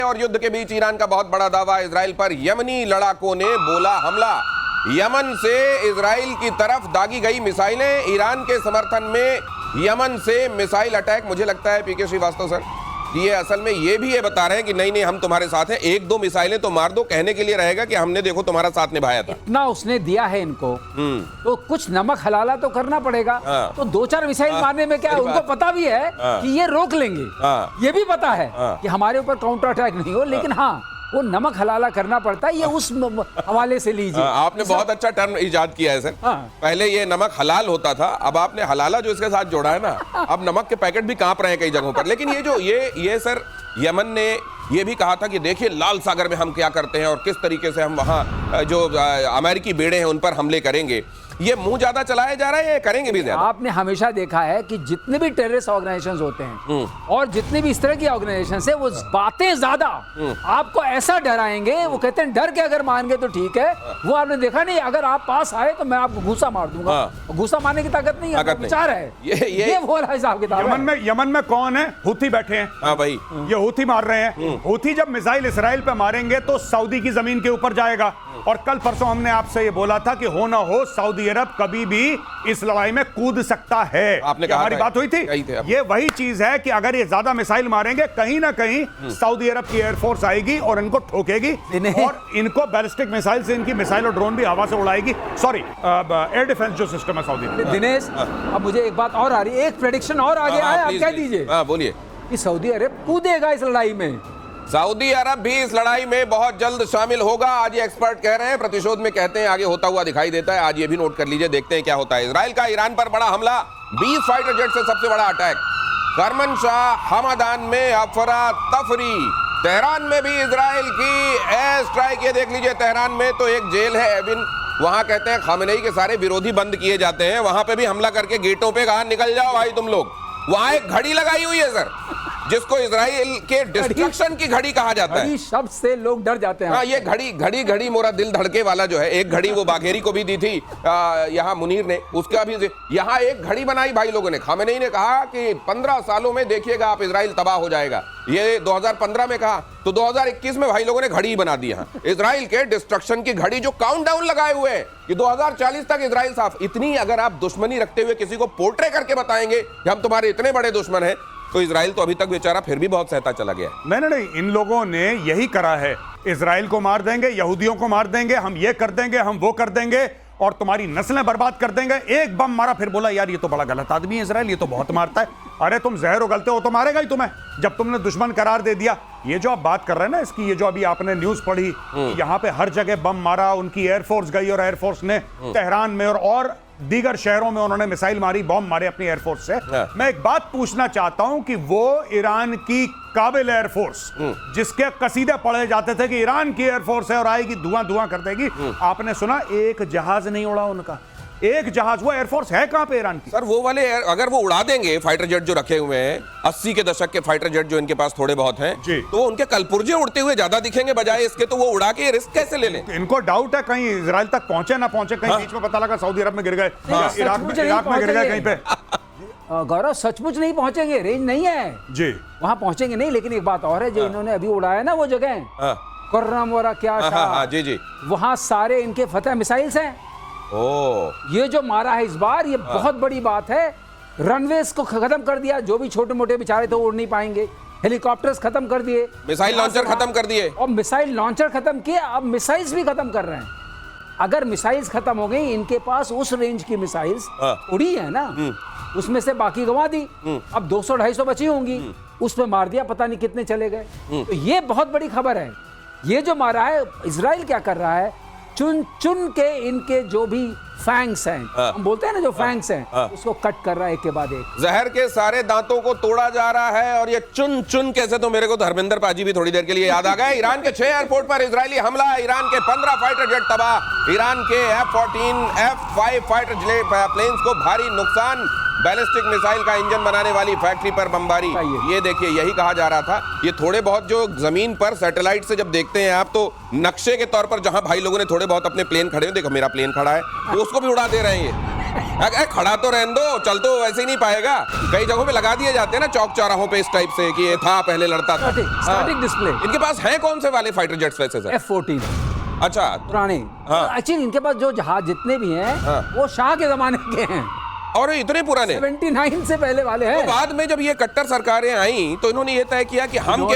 और युद्ध के बीच ईरान का बहुत बड़ा दावा इजराइल पर। यमनी लड़ाकों ने बोला हमला। यमन से इजराइल की तरफ दागी गई मिसाइलें, ईरान के समर्थन में यमन से मिसाइल अटैक। मुझे लगता है पीके श्रीवास्तव सर ये असल में ये भी ये बता रहे हैं कि नहीं नहीं हम तुम्हारे साथ हैं, एक दो मिसाइलें तो मार दो, कहने के लिए रहेगा कि हमने देखो तुम्हारा साथ निभाया था। इतना उसने दिया है इनको तो कुछ नमक हलाला तो करना पड़ेगा। तो दो चार मिसाइल मारने में क्या है, उनको पता भी है कि ये रोक लेंगे, ये भी पता है कि हमारे ऊपर काउंटर अटैक नहीं हो, लेकिन हाँ वो नमक हलाला करना पड़ता है। ये उस हवाले से लीजिए। आपने बहुत अच्छा टर्म इजाद किया है सर। पहले ये नमक हलाल होता था, अब आपने हलाला जो इसके साथ जोड़ा है ना, अब नमक के पैकेट भी कांप रहे हैं कई जगहों पर। लेकिन ये जो ये सर यमन ने ये भी कहा था कि देखिए लाल सागर में हम क्या करते हैं और किस तरीके से हम वहां जो अमेरिकी बेड़े हैं उन पर हमले करेंगे। ये मुंह ज्यादा चलाया जा रहा है, ये करेंगे भी ज्यादा। आपने हमेशा देखा है कि जितने भी टेररिस्ट ऑर्गेनाइजेशंस होते हैं और जितने भी इस तरह की ऑर्गेनाइजेशंस है, वो बातें ज्यादा आपको ऐसा डराएंगे, वो कहते हैं डर के अगर मान गए तो ठीक है। वो आपने देखा नहीं, अगर आप पास आए तो मैं आपको घूसा मार दूंगा। घूसा मारने की ताकत नहीं है, विचार है। ये वो हिसाब किताब है। यमन में कौन है? हूथी बैठे हैं। हाँ भाई, ये हूथी मार रहे हैं। हूथी जब मिसाइल इसराइल पे मारेंगे तो सऊदी की जमीन के ऊपर जाएगा। और कल परसों हमने आपसे ये बोला था कि हो ना हो सऊदी अरब कभी भी इस लड़ाई में कूद सकता है। आपने कहा हमारी बात हुई थी। ये वही चीज है कि अगर ये ज्यादा मिसाइल मारेंगे, कहीं ना कहीं सऊदी अरब की एयरफोर्स आएगी और इनको ठोकेगी और इनको बैलिस्टिक मिसाइल से इनकी मिसाइल और ड्रोन भी हवा से उड़ाएगी। सॉरी, एयर डिफेंस जो सिस्टम है सऊदी में। दिनेश, अब मुझे एक बात और आ रही है, एक प्रेडिक्शन और आगे आया, आप कह दीजिए। बोलिए। कि सऊदी अरब कूदेगा इस लड़ाई में। सऊदी अरब भी इस लड़ाई में बहुत जल्द शामिल होगा, आज ये एक्सपर्ट कह रहे हैं। प्रतिशोध में कहते हैं आगे होता हुआ दिखाई देता है। आज ये भी नोट कर लीजिए, देखते हैं क्या होता है। इजराइल का ईरान पर बड़ा हमला, 20 फाइटर जेट से सबसे बड़ा अटैक। करमनशाह हमदान में अफरा तफरी। तेहरान में भी इजराइल की एयर स्ट्राइक। ये देख लीजिए, तेहरान में तो एक जेल है एविन, वहां कहते हैं खामेनेई के सारे विरोधी बंद किए जाते हैं। वहां पे भी हमला करके गेटों पे कहा निकल जाओ भाई तुम लोग। वहां एक घड़ी लगाई हुई है सर, जिसको इजराइल के डिस्ट्रक्शन की घड़ी कहा जाता है। शब्द से लोग डर जाते हैं। हाँ, ये घड़ी मोरा दिल धड़के वाला जो है, एक घड़ी वो बाघेरी को भी दी थी यहाँ मुनीर ने, उसका भी यहाँ एक घड़ी बनाई भाई लोगों ने। खामेनेई ने कहा कि 15 सालों में देखिएगा आप इजराइल तबाह हो जाएगा। ये 2015 में कहा, तो 2021 में भाई लोगों ने घड़ी बना दी यहाँ, इजराइल के डिस्ट्रक्शन की घड़ी, जो काउंटडाउन लगाए हुए हैं कि 2040 तक इजराइल साफ। इतनी अगर आप दुश्मनी रखते हुए किसी को पोर्ट्रे करके बताएंगे कि हम तुम्हारे इतने बड़े दुश्मन हैं, तो इजराइल तो अभी तक बेचारा फिर भी बहुत सहता चला गया। नहीं, इन लोगों ने यही करा है। इजराइल को मार देंगे, यहूदियों को मार देंगे, हम ये कर देंगे, हम वो कर देंगे और तुम्हारी नस्लें बर्बाद कर देंगे। एक बम मारा, फिर बोला यार ये तो बड़ा गलत आदमी है इजराइल, ये तो बहुत मारता है। अरे तुम जहर उगलते हो तो मारेगा ही तुम्हें, जब तुमने दुश्मन करार दे दिया। ये जो आप बात कर रहे हैं ना इसकी, ये जो अभी आपने न्यूज पढ़ी, यहाँ पे हर जगह बम मारा, उनकी एयरफोर्स गई और एयरफोर्स ने तेहरान में और दीगर शहरों में उन्होंने मिसाइल मारी, बॉम्ब मारे अपनी एयरफोर्स से। मैं एक बात पूछना चाहता हूं कि वो ईरान की काबिल एयरफोर्स, जिसके कसीदे पढ़े जाते थे कि ईरान की एयरफोर्स है और आएगी धुआं धुआं कर देगी, आपने सुना एक जहाज नहीं उड़ा उनका? एक जहाज। वो एयरफोर्स है कहां पे ईरान की? सर वो वाले अगर वो उड़ा देंगे फाइटर जेट जो रखे हुए हैं, 80 के दशक के फाइटर जेट जो इनके पास थोड़े बहुत हैं, तो वो उनके कलपुर्जे उड़ते हुए ज्यादा दिखेंगे बजाय इसके, तो वो उड़ा के रिस्क कैसे ले लें? इनको डाउट है कहीं इजराइल तक पहुंचे ना पहुंचे, कहीं बीच में पता लगा सऊदी अरब में गिर गए, इराक में गिर गए कहीं पे। गौरव सचमुच नहीं पहुंचेंगे, रेंज नहीं है जी, वहां पहुंचेंगे नहीं। लेकिन एक बात और है, जो इन्होंने अभी उड़ाया ना वो जगह कर्रम वरा क्या, जी, वहां सारे इनके फतेह मिसाइल्स हैं। ये जो मारा है इस बार, ये बहुत बड़ी बात है। रनवेज को खत्म कर दिया, जो भी छोटे मोटे बेचारे थे उड़ नहीं पाएंगे। हेलीकॉप्टर्स खत्म कर दिए, मिसाइल लॉन्चर खत्म कर दिए, और मिसाइल लॉन्चर खत्म किए, अब मिसाइल्स भी खत्म कर रहे हैं। अगर मिसाइल्स खत्म हो गई, इनके पास उस रेंज की मिसाइल्स उड़ी है ना, उसमें से बाकी गंवा दी। अब 200-250 बची होंगी, उसमें मार दिया, पता नहीं कितने चले गए। तो ये बहुत बड़ी खबर है। ये जो मारा है, इजराइल क्या कर रहा है, चुन चुन के इनके जो भी फैंग्स हैं, हम बोलते हैं ना जो फैंग्स हैं, उसको कट कर रहा है एक के बाद एक। जहर के सारे दांतों को तोड़ा जा रहा है। और ये चुन चुन कैसे, तो मेरे को धर्मेंद्र पाजी भी थोड़ी देर के लिए याद आ गए। ईरान के 6 एयरपोर्ट पर इजरायली हमला, ईरान के 15 फाइटर जेट तबाह, ईरान के F-14, F-5 फाइटर प्लेन्स को भारी नुकसान, बैलिस्टिक मिसाइल का इंजन बनाने वाली फैक्ट्री पर बमबारी। ये देखिए, यही कहा जा रहा था। ये थोड़े बहुत जो जमीन पर सैटेलाइट से जब देखते हैं आप, तो नक्शे के तौर पर जहां भाई लोगों ने थोड़े बहुत अपने प्लेन खड़े हैं, देखो मेरा प्लेन खड़ा है, तो उसको भी उड़ा दे रहे हैं ये। अगर खड़ा तो रहने दो, चल तो वैसे ही नहीं पाएगा। कई जगहों पे लगा दिए जाते हैं ना चौक चौराहों पे इस टाइप से कि ये था पहले लड़ता था। Static display. इनके पास हैं कौन से वाले फाइटर जेट्स वैसे सर? F-14 अच्छा, पुराने। हाँ। एक्चुअली इनके पास जो जहाज जितने भी हैं वो शाह के जमाने के हैं, और इतने पुराने 79 से पहले वाले हैं। तो बाद में जब ये कट्टर सरकारें आई तो इन्होंने ये तय किया कि हम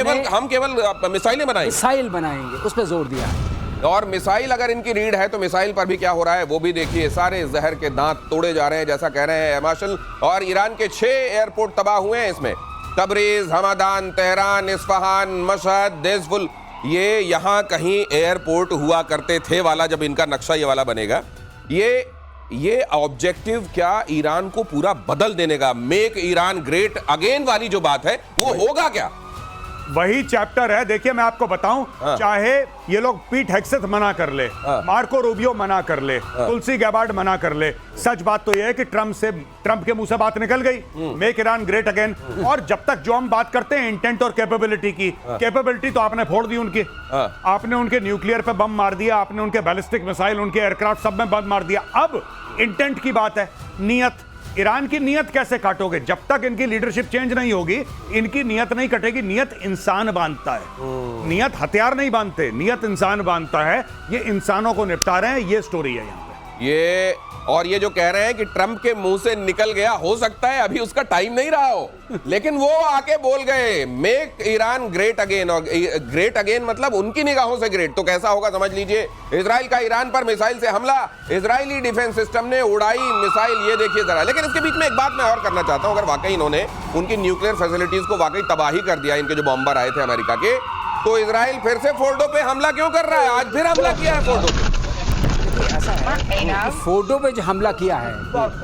केवल मिसाइलें बनाएंगे, मिसाइल बनाएंगे, उस पर जोर दिया है। और मिसाइल अगर इनकी रीड है तो मिसाइल पर भी क्या हो रहा है वो भी देखिए। सारे जहर के दांत तोड़े जा रहे हैं जैसा कह रहे हैं मार्शल। और ईरान के 6 एयरपोर्ट तबाह हुए हैं इसमें, Tabriz, Hamdan, Tehran, Isfahan, Mashhad, देज़फुल, ये यहाँ कहीं एयरपोर्ट हुआ करते थे वाला जब इनका नक्शा ये वाला बनेगा। ये ऑब्जेक्टिव क्या ईरान को पूरा बदल देने का, मेक ईरान ग्रेट अगेन वाली जो बात है वो होगा क्या? वही चैप्टर है। देखिए मैं आपको बताऊं, चाहे ये लोग पीट हेग्सेथ मना कर ले, मार्को रूबियो मना कर ले, तुलसी गैबार्ड मना कर ले, सच बात तो ये है कि ट्रंप के मुंह से बात निकल गई, मेक ईरान ग्रेट अगेन। और जब तक जो हम बात करते हैं इंटेंट और कैपेबिलिटी की, कैपेबिलिटी तो आपने फोड़ दी उनकी। आपने उनके न्यूक्लियर पे बम मार दिया, आपने उनके बैलिस्टिक मिसाइल, उनके एयरक्राफ्ट सब में बम मार दिया। अब इंटेंट की बात है, नियत। ईरान की नियत कैसे काटोगे? जब तक इनकी लीडरशिप चेंज नहीं होगी इनकी नियत नहीं कटेगी। नियत इंसान बांधता है, नियत हथियार नहीं बांधते, नियत इंसान बांधता है। ये इंसानों को निपटा रहे हैं, ये स्टोरी है यहाँ पे। ये और ये जो कह रहे हैं कि ट्रंप के मुंह से निकल गया, हो सकता है अभी उसका टाइम नहीं रहा हो, लेकिन वो आके बोल गए मेक ईरान ग्रेट अगेन। और ग्रेट अगेन मतलब उनकी निगाहों से ग्रेट। तो कैसा होगा समझ लीजिए। इजराइल का ईरान पर मिसाइल से हमला, इजरायली डिफेंस सिस्टम ने उड़ाई मिसाइल, ये देखिए जरा। लेकिन इसके बीच में एक बात मैं और करना चाहता हूं, अगर वाकई इन्होंने उनकी न्यूक्लियर फैसिलिटीज को वाकई तबाही कर दिया, इनके जो बॉम्बर आए थे अमेरिका के, तो इजराइल फिर से फोर्डो पे हमला क्यों कर रहा है? आज फिर हमला किया है फोर्डो पे। ऐसा है, फोर्डो पे जो हमला किया है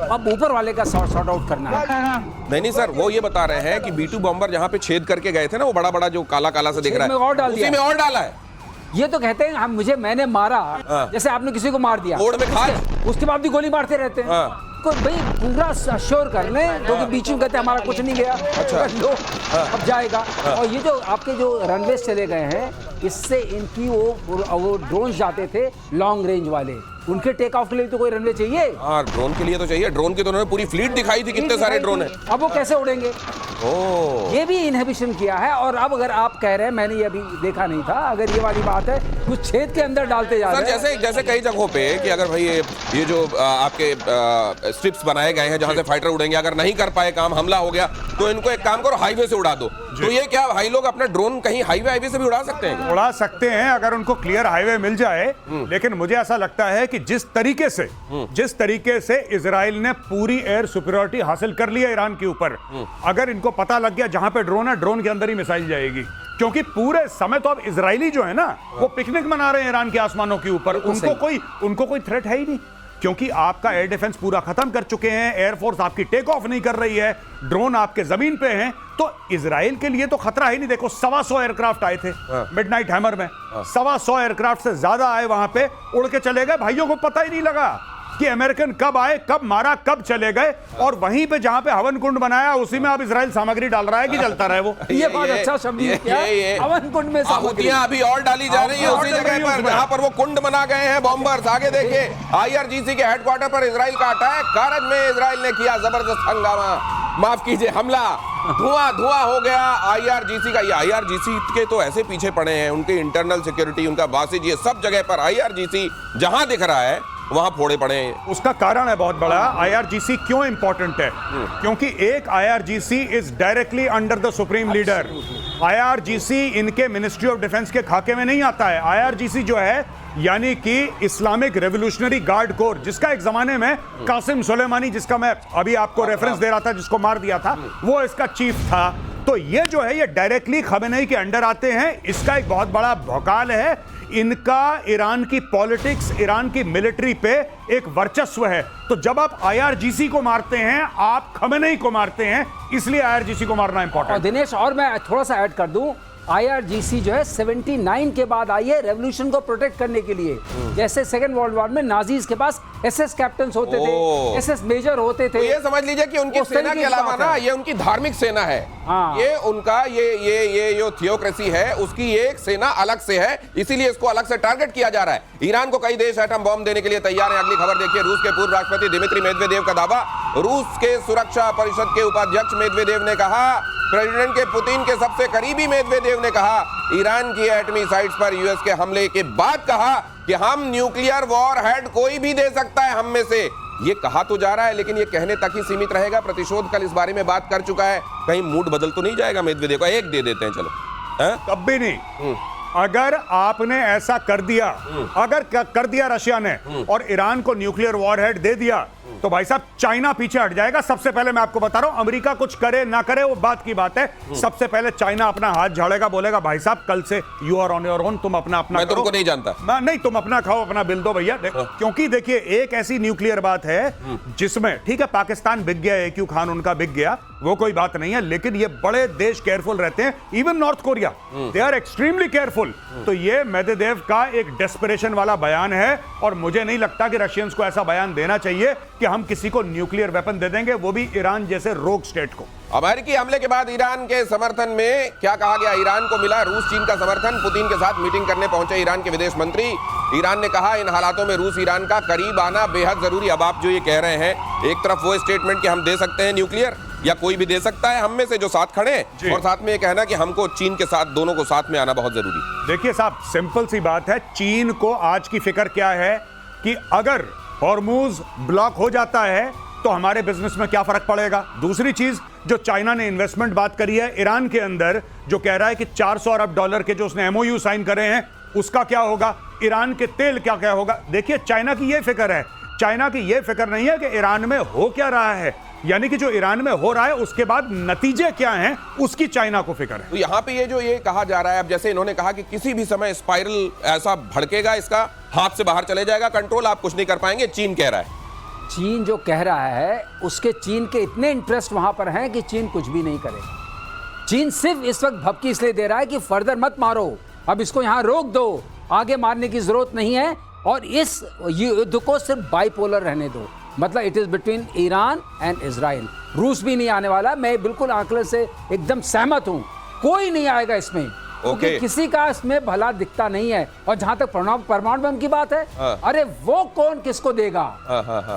अब ऊपर वाले का सॉर्ट आउट करना है। नहीं सर, वो ये बता रहे हैं कि B-2 बॉम्बर जहां पे छेद करके गए थे ना, वो बड़ा बड़ा जो काला काला से दिख रहा है, और डाल दिया, उसी में और डाला है। ये तो कहते हैं हम मैंने मारा, जैसे आपने किसी को मार दिया, बोर्ड में खा, उसके बाद भी गोली मारते रहते हैं। को भाई पूरा अश्योर कर लें, क्योंकि बीच में कहते हैं हमारा कुछ नहीं गया। अच्छा लो अब जाएगा। और ये जो आपके जो रनवेज चले गए हैं, इससे इनकी वो ड्रोन जाते थे लॉन्ग रेंज वाले, उनके टेक ऑफ के लिए तो कोई रनवे चाहिए। हाँ, ड्रोन के लिए तो चाहिए। ड्रोन की तो उन्होंने पूरी फ्लीट दिखाई थी, कितने सारे ड्रोन हैं। अब वो कैसे उड़ेंगे? ये भी इनहिबिशन किया है। और अब अगर आप कह रहे हैं, मैंने ये अभी देखा नहीं था, अगर ये वाली बात है, कुछ छेद के अंदर डालते जा रहे हैं। जैसे कई जगहों पे कि अगर भाई ये जो आपके स्ट्रिप्स बनाए गए हैं जहां से फाइटर उड़ेंगे, अगर नहीं कर पाए काम, हमला हो गया, तो इनको एक काम करो, हाईवे से उड़ा दो। तो ये क्या भाई लोग अपना ड्रोन कहीं हाईवे से भी उड़ा सकते हैं? उड़ा सकते हैं अगर उनको क्लियर हाईवे मिल जाए। लेकिन मुझे ऐसा लगता है कि जिस तरीके से इजराइल ने पूरी एयर सुपीरियरिटी हासिल कर ली है ईरान के ऊपर, अगर इनको पता लग गया जहां पे ड्रोन है, ड्रोन के अंदर ही मिसाइल जाएगी। क्योंकि पूरे समय तो अब इजरायली जो है ना, वो पिकनिक मना रहे हैं ईरान के आसमानों के ऊपर। उनको कोई थ्रेट है ही नहीं, क्योंकि आपका एयर डिफेंस पूरा खत्म कर चुके हैं, एयरफोर्स आपकी टेक ऑफ नहीं कर रही है, ड्रोन आपके जमीन पे हैं। तो इजराइल के लिए तो खतरा ही नहीं। देखो 125 एयरक्राफ्ट आए थे मिडनाइट हैमर में, 125 एयरक्राफ्ट से ज्यादा आए, वहां पे उड़ के चले गए। भाइयों को पता ही नहीं लगा कि अमेरिकन कब आए, कब मारा, कब चले गए। और वहीं पे जहां पे हवन कुंड बनाया, उसी में अब इजराइल सामग्री डाल रहा है कि जलता रहे वो। ये बात अच्छा शब्द किया, हवन कुंड में आहुतियां अभी और डाली जा रही है उसी जगह पर जहां पर वो कुंड बना गए हैं बॉम्बर्स। आगे देखिए, IRGC के हेडक्वार्टर पर इजराइल का अटैक, कारज में इजराइल ने किया जबरदस्त हंगामा, माफ कीजिए हमला, धुआं हो गया IRGC का। ये IRGC के तो ऐसे पीछे पड़े हैं, उनके इंटरनल सिक्योरिटी, उनका बासिज, ये सब जगह पर IRGC जहां दिख रहा है वहां फोड़े पड़े हैं। उसका कारण है बहुत बड़ा। IRGC क्यों इंपॉर्टेंट है? क्योंकि एक IRGC is directly under the supreme leader. IRGC इनके मिनिस्ट्री ऑफ डिफेंस के खाके में नहीं आता है। IRGC जो है, यानी कि इस्लामिक रेवोल्यूशनरी गार्ड कोर, जिसका एक जमाने में कासिम सुलेमानी, जिसका मैं अभी आपको रेफरेंस दे रहा था, जिसको मार दिया था, वो इसका चीफ था। तो ये जो है, ये डायरेक्टली खमेनेई के अंडर आते हैं। इसका एक बहुत बड़ा भौकाल है। इनका ईरान की पॉलिटिक्स, ईरान की मिलिट्री पे एक वर्चस्व है। तो जब आप IRGC को मारते हैं, आप खमेनेई को मारते हैं, इसलिए IRGC को मारना इंपॉर्टेंट। और दिनेश, और मैं थोड़ा सा ऐड कर दूं, IRGC जो है 79 के बाद आई है रेवोल्यूशन को प्रोटेक्ट करने के लिए। जैसे सेकेंड वर्ल्ड वॉर में नाजीज के पास SS कैप्टन होते थे, SS मेजर होते थे। तो ये समझ लीजिए कि उनकी सेना के अलावा ना ये उनकी धार्मिक सेना है। हाँ। ये उनका ये जो थियोक्रेसी है उसकी एक सेना अलग से है, इसीलिए इसको अलग से टारगेट किया जा रहा है। ईरान को कई देश एटम बॉम्ब देने के लिए तैयार हैं। अगली खबर देखिए, रूस के पूर्व राष्ट्रपति दिमित्री मेदवेदेव का दावा। रूस के सुरक्षा परिषद के उपाध्यक्ष मेदवेदेव ने कहा, प्रेसिडेंट के पुतिन के सबसे करीबी मेदवेदेव ने कहा, ईरान की एटमी साइट्स पर यूएस के हमले के बाद कहा कि हम न्यूक्लियर वॉर हेड कोई भी दे सकता है हम में से। ये कहा तो जा रहा है लेकिन ये कहने तक ही सीमित रहेगा। प्रतिशोध कल इस बारे में बात कर चुका है, कहीं मूड बदल तो नहीं जाएगा मेदवेदेव का? एक दे देते हैं चलो। कभी नहीं। अगर आपने ऐसा कर दिया, अगर कर दिया रशिया ने और ईरान को न्यूक्लियर वॉरहेड दे दिया, तो भाई साहब चाइना पीछे हट जाएगा। सबसे पहले मैं आपको बता रहा हूं, अमेरिका कुछ करे ना करे वो बात की बात है, सबसे पहले चाइना अपना हाथ झाड़ेगा, बोलेगा भाई साहब कल से you are on your own, तुम अपना मैं तुमको नहीं जानता। नहीं, तुम अपना खाओ, अपना बिल दो भैया। क्योंकि देखिए एक ऐसी न्यूक्लियर बात है जिसमें ठीक है पाकिस्तान बिक गया, AQ खान उनका बिक गया, वो कोई बात नहीं है, लेकिन ये बड़े देश केयरफुल रहते हैं। Even North Korea, they are extremely careful. तो ये मेदवेदेव का एक डेस्परेशन वाला बयान है और मुझे नहीं लगता कि रशियंस को ऐसा बयान देना चाहिए कि हम किसी को न्यूक्लियर वेपन दे देंगे, वो भी ईरान जैसे रोग स्टेट को। अमेरिकी हमले के बाद ईरान के समर्थन में क्या कहा गया? ईरान को मिला रूस चीन का समर्थन। पुतिन के साथ मीटिंग करने पहुंचे ईरान के विदेश मंत्री। ईरान ने कहा इन हालातों में रूस ईरान का करीब आना बेहद जरूरी। अब आप जो ये कह रहे हैं, एक तरफ वो स्टेटमेंट कि हम दे सकते हैं न्यूक्लियर या कोई भी दे सकता है हम में से जो साथ खड़े हैं, और साथ में ये कहना कि हमको चीन के साथ दोनों को साथ में आना बहुत जरूरी। देखिए साहब, सिंपल सी बात है, चीन को आज की फिक्र क्या है कि अगर हॉर्मुज ब्लॉक हो जाता है तो हमारे बिजनेस में क्या फर्क पड़ेगा। दूसरी चीज, जो चाइना ने इन्वेस्टमेंट बात करी है ईरान के अंदर, जो कह रहा है कि 400 अरब डॉलर के जो उसने MOU साइन करे हैं, उसका क्या होगा? ईरान के तेल क्या क्या होगा? देखिए चाइना की यह फिक्र है, चाइना की यह फिक्र नहीं है कि ईरान में हो क्या रहा है, यानी कि जो ईरान में हो रहा है उसके बाद नतीजे क्या हैं, उसकी चाइना को फिक्र है। तो यहाँ पे ये कहा जा रहा है, अब जैसे इन्होंने कहा कि किसी भी समय स्पाइरल ऐसा भड़केगा, इसका हाथ से बाहर चले जाएगा कंट्रोल, आप कुछ नहीं कर पाएंगे, चीन कह रहा है। चीन जो कह रहा है उसके चीन के इतने इंटरेस्ट वहां पर हैं कि चीन कुछ भी नहीं करेगा। चीन सिर्फ इस वक्त भपकी इसलिए दे रहा है कि फर्दर मत मारो, अब इसको यहां रोक दो, आगे मारने की जरूरत नहीं है, और इस युद्ध को सिर्फ बाइपोलर रहने दो। मतलब it is between Iran and Israel. रूस भी नहीं आने वाला, मैं बिल्कुल आंकड़े से एकदम सहमत हूं, कोई नहीं आएगा इसमें, क्योंकि किसी का इसमें भला दिखता नहीं है। और जहां तक परमाणु बम की बात है, अरे वो कौन किसको देगा?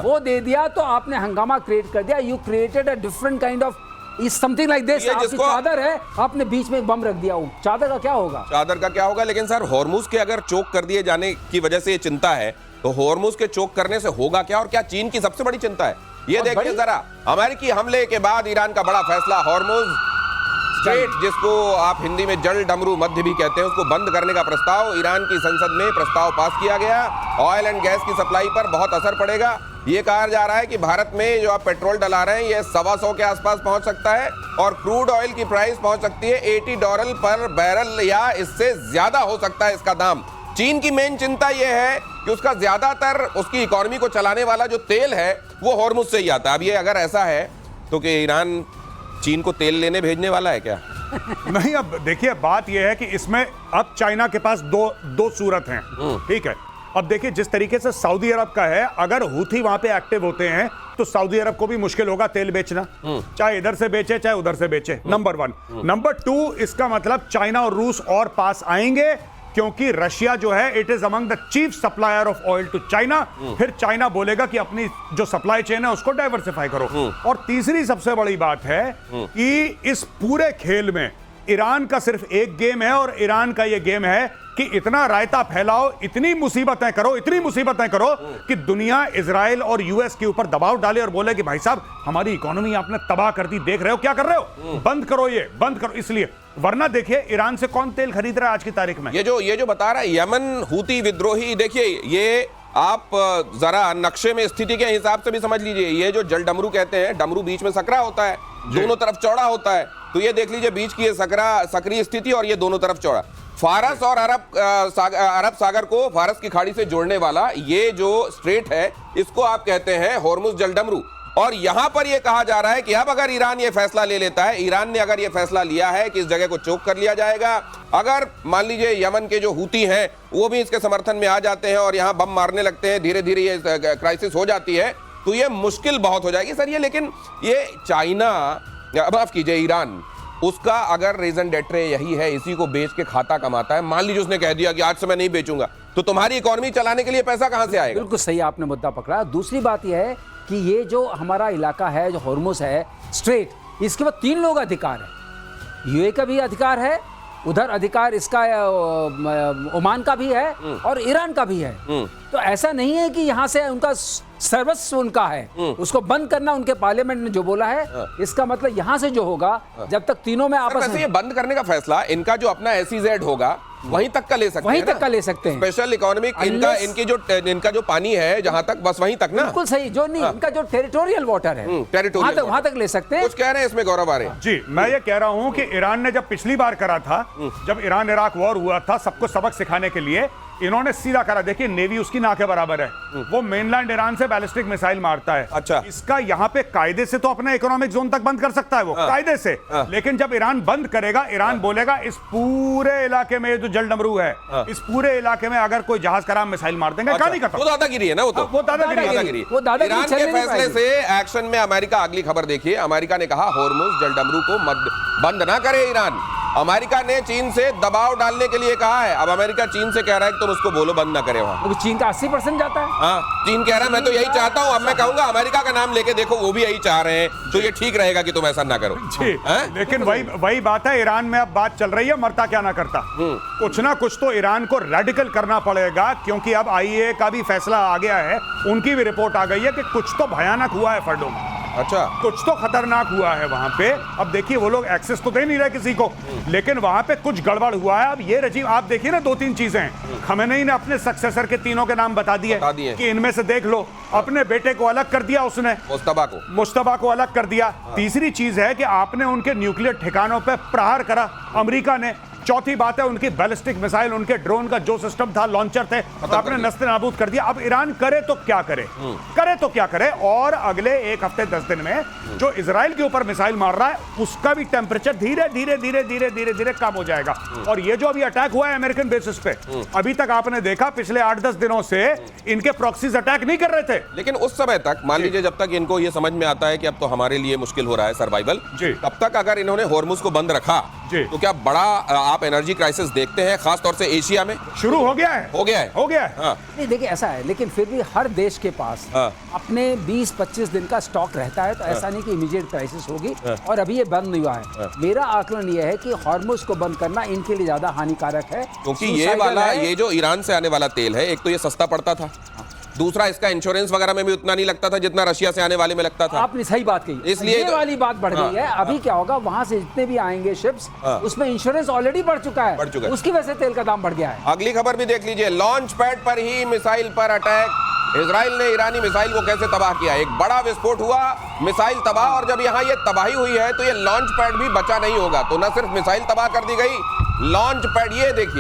वो दे दिया तो आपने हंगामा क्रिएट कर दिया, you created a different kind of something like this. आपकी चादर है, आपने बीच में बम रख दिया, चादर का क्या होगा? चादर का क्या होगा? लेकिन सर हॉर्मुज के अगर चोक कर दिए जाने की वजह से ये चिंता है, तो हॉर्मुज के चोक करने से होगा क्या, और क्या चीन की सबसे बड़ी चिंता है? ये देखिए जरा, अमेरिकी हमले के बाद ईरान का बड़ा फैसला, हॉर्मुज स्ट्रेट, जिसको आप हिंदी में जल डमरू मध्य भी कहते हैं, उसको बंद करने का प्रस्ताव ईरान की संसद में प्रस्ताव पास किया गया। ऑयल एंड गैस की सप्लाई पर बहुत असर पड़ेगा। ये कहा जा रहा है कि भारत में जो आप पेट्रोल डला रहे हैं, ये $125 के आसपास पहुंच सकता है, और क्रूड ऑयल की प्राइस पहुंच सकती है $80 पर बैरल, या इससे ज्यादा हो सकता है इसका दाम। चीन की मेन चिंता यह है कि उसका ज्यादातर उसकी इकोनॉमी को चलाने वाला जो तेल है वो हॉर्मुज से ही आता है। अब ये अगर ऐसा है तो कि ईरान चीन को तेल लेने भेजने वाला है क्या? नहीं, अब देखिए बात यह है कि इसमें अब चाइना के पास दो सूरत हैं, ठीक है। अब देखिए जिस तरीके से सऊदी अरब का है, अगर हूथी वहां पे एक्टिव होते हैं तो सऊदी अरब को भी मुश्किल होगा तेल बेचना, चाहे इधर से बेचे चाहे उधर से बेचे, नंबर 1। नंबर 2, इसका मतलब चाइना और रूस और पास आएंगे, क्योंकि रशिया जो है it is among the chief supplier of oil to China. फिर चाइना बोलेगा कि अपनी जो सप्लाई चेन है उसको डाइवर्सिफाई करो। और तीसरी सबसे बड़ी बात है कि इस पूरे खेल में ईरान का सिर्फ एक गेम है, और ईरान का यह गेम है कि इतना रायता फैलाओ, इतनी मुसीबतें करो कि दुनिया इजराइल और यूएस के ऊपर दबाव डाले और बोले कि भाई साहब हमारी इकोनॉमी आपने तबाह कर दी, देख रहे हो क्या कर रहे हो, बंद करो, ये बंद करो। इसलिए वरना देखिए ईरान से कौन तेल खरीद रहा है आज की तारीख में? ये जो बता रहा है यमन हूती विद्रोही, देखिए ये आप जरा नक्शे में स्थिति के हिसाब से भी समझ लीजिए। ये जो जल डमरू कहते हैं, डमरू बीच में सकरा होता है, दोनों तरफ चौड़ा होता है, तो ये देख लीजिए बीच की ये सक्रिय स्थिति और ये दोनों तरफ चौड़ा। फारस और अरब सागर को फारस की खाड़ी से जोड़ने वाला ये जो स्ट्रेट है, इसको आप कहते हैं हॉर्मुज जल डमरू। और यहां पर यह कहा जा रहा है कि अब अगर ईरान ये फैसला ले लेता है, ईरान ने अगर ये फैसला लिया है कि इस जगह को चोक कर लिया जाएगा, अगर मान लीजिए यमन के जो हूती हैं वो भी इसके समर्थन में आ जाते हैं और यहां बम मारने लगते हैं, धीरे धीरे ये क्राइसिस हो जाती है, तो ये मुश्किल बहुत हो जाएगी सर। ये लेकिन ये चाइना, माफ कीजिए ईरान, उसका अगर रीजन डेट्रे यही है, इसी को बेच के खाता कमाता है, मान लीजिए उसने कह दिया कि आज से मैं नहीं बेचूंगा, तो तुम्हारी इकोनॉमी चलाने के लिए पैसा कहां से आएगा? बिल्कुल सही आपने मुद्दा पकड़ा। दूसरी बात यह है कि ये जो हमारा इलाका है, जो हॉर्मुज है स्ट्रेट, इसके बाद 3 लोग अधिकार है। यूए का भी अधिकार है, उधर अधिकार इसका ओमान का भी है और ईरान का भी है। तो ऐसा नहीं है कि यहाँ से उनका सर्वस्व उनका है, उसको बंद करना उनके पार्लियामेंट ने जो बोला है, इसका मतलब यहाँ से जो होगा, जब तक तीनों में आपस में ये बंद करने का फैसला इनका जो अपना SEZ होगा वहीं तक का ले सकते हैं, वहीं तक का ले सकते हैं। स्पेशल इकोनॉमिक इनका जो पानी है जहां तक, बस वहीं तक ना। बिल्कुल सही, जो नहीं इनका जो टेरिटोरियल वाटर है वहां तक ले सकते हैं। कुछ कह रहे हैं इसमें गौरव आ रहे हैं जी। मैं ये कह रहा हूं कि ईरान ने जब पिछली बार करा था, जब ईरान इराक वॉर हुआ था, सबको सबक सिखाने के लिए इन्होंने सीधा करा। देखिए नेवी उसकी ना के बराबर है, वो मेनलैंड ईरान से बैलिस्टिक मिसाइल मारता है। अच्छा। इसका यहाँ पे कायदे से तो अपना इकोनॉमिक जोन तक बंद कर सकता है वो, कायदे से। लेकिन जब ईरान बंद करेगा, ईरान बोलेगा इस पूरे इलाके में जो जल डमरू है, इस पूरे इलाके में अगर कोई जहाज का राम मिसाइल मार देंगे, कहानी खत्म। वो दादागिरी है ना, वो दादागिरी। ईरान के फैसले से एक्शन में अमेरिका, अगली खबर देखिए, अमेरिका ने कहा हॉर्मुज जल डमरू को बंद ना करे ईरान। अमेरिका ने चीन से दबाव डालने के लिए कहा है। अब अमेरिका चीन से कह रहा है कि तुम उसको बोलो बंद ना करे वहां। चीन का 80% जाता है। हाँ, चीन कह रहा है मैं तो यही चाहता हूं। अब मैं कहूंगा अमेरिका का नाम लेके देखो, वो भी यही चाह रहे हैं, तो ये ठीक रहेगा कि तुम ऐसा ना करो। लेकिन वही बात है, ईरान में अब बात चल रही है, मरता क्या ना करता। कुछ ना कुछ तो ईरान को रेडिकल करना पड़ेगा, क्योंकि अब IAEA का भी फैसला आ गया है, उनकी भी रिपोर्ट आ गई है कि कुछ तो भयानक हुआ है फर्डो में। अच्छा, कुछ तो खतरनाक हुआ है वहां पे। अब देखिए वो लोग एक्सेस तो दे नहीं रहे किसी को, लेकिन वहां पे कुछ गड़बड़ हुआ है। अब ये रजीम, आप देखिए ना, 2-3 चीजें खमेनेई ने अपने सक्सेसर के तीनों के नाम बता दिए कि इनमें से देख लो। अपने बेटे को अलग कर दिया उसने, मुश्तबा को अलग कर दिया। तीसरी चीज है कि आपने उनके न्यूक्लियर ठिकानों पे प्रहार करा, अमेरिका ने। चौथी बात है उनकी बैलिस्टिक मिसाइल, उनके ड्रोन का जो सिस्टम था, लॉन्चर थे, आपने नस्ते नाबूद कर दिया। अब ईरान करे तो क्या करे, और अगले 1 हफ्ते 10 दिन में जो इजराइल के ऊपर मिसाइल मार रहा है, उसका भी टेम्परेचर धीरे धीरे कम हो जाएगा। और ये जो अभी अटैक हुआ है अमेरिकन बेसिस पे, अभी तक आपने देखा पिछले 8-10 दिनों से इनके प्रॉक्सीज अटैक नहीं कर रहे थे। लेकिन उस समय तक, मान लीजिए जब तक इनको ये समझ में आता है कि अब तो हमारे लिए मुश्किल हो रहा है सर्वाइवल, तब तक अगर इन्होंने हॉर्मुज को बंद रखा, तो क्या बड़ा आप एनर्जी क्राइसिस देखते हैं, खास तौर से एशिया में? शुरू हो गया है। हाँ। नहीं, देखिए ऐसा है, लेकिन फिर भी हर देश के पास अपने 20-25 दिन का स्टॉक रहता है, तो ऐसा नहीं कि इमीडिएट क्राइसिस होगी। और अभी ये बंद नहीं हुआ है। मेरा आकलन ये है कि हॉर्मुज को बंद करना इनके लिए ज्यादा हानिकारक है, क्योंकि ये जो ईरान से आने वाला तेल है, एक तो ये सस्ता पड़ता था, दूसरा इसका इंश्योरेंस वगैरह में भी उतना नहीं लगता था जितना रशिया से आने वाले में लगता था। आपने सही बात कही, इसलिए ये वाली बात बढ़ गई है। अभी क्या होगा, वहां से जितने भी आएंगे शिप्स, उसमें इंश्योरेंस ऑलरेडी बढ़ चुका है, उसकी वजह से तेल का दाम बढ़ गया है। अगली खबर भी देख लीजिए, लॉन्च पैड पर ही मिसाइल पर अटैक। इजराइल ने ईरानी मिसाइल को कैसे तबाह किया। एक बड़ा विस्फोट हुआ, मिसाइल तबाह, और जब यहाँ ये तबाही हुई है तो ये लॉन्च पैड भी बचा नहीं होगा। तो न सिर्फ मिसाइल तबाह कर दी गई, लॉन्च पैड, ये देखिए